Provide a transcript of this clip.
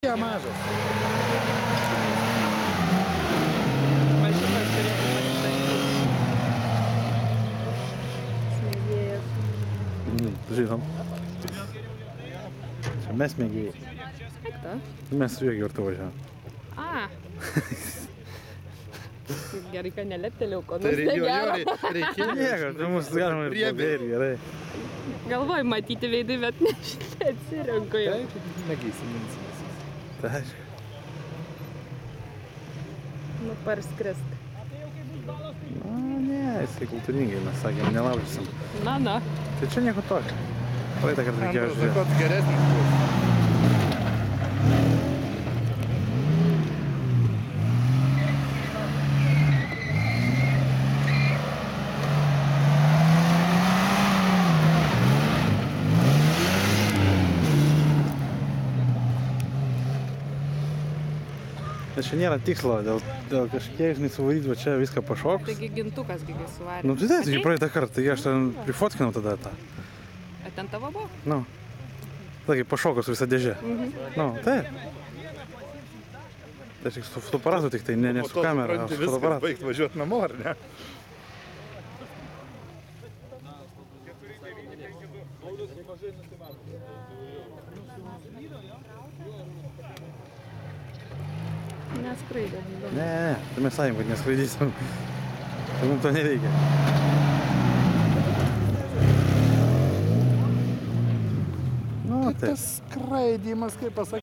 Čia mažas. Mašinas turėtų pasistatyti. Smėgėjas. Žinom. Čia mes mėgėjai. Kaip to? Mes su juo kartu važiavom. A. Gerai, kad neleptelėjau, ko Tai nors negero. reikėjo. Nieko, tai mūsų galima ir pabėrti, gerai. Galvoju matyti veidai, bet neatsirenku jau. Taip, negeisiminsimas. Tai aišku. Nu, parskrist. Ne, jisai kultūringai, mes sakėm, nelaužysim. Na. Tai čia nieko tokio. Praeitą kartą reikėjo Antras žiūrėti. koks geresnis bus. Bet čia nėra tikslo, dėl kažkiek, žinai, suvaryti, va čia viską pašoks. Taigi gintukas gi suvarė. Nu, tai taigi praeitą kartą, taigi aš ten prifotkinau tada tą. A ten tavo buvo? Nu. Taigi pašokus visą dėžę. Nu, taip. Tai tik su fotoaparatu tik tai, ne su kamera, o su Viskas fotoaparatu. baigt važiuoti namo, ar ne? Neskraidė. Ne, tai mes sakėm, kad neskraidysim. Tai mums to nereikia. Nu, taip. Tas skraidymas, kaip pasakyti.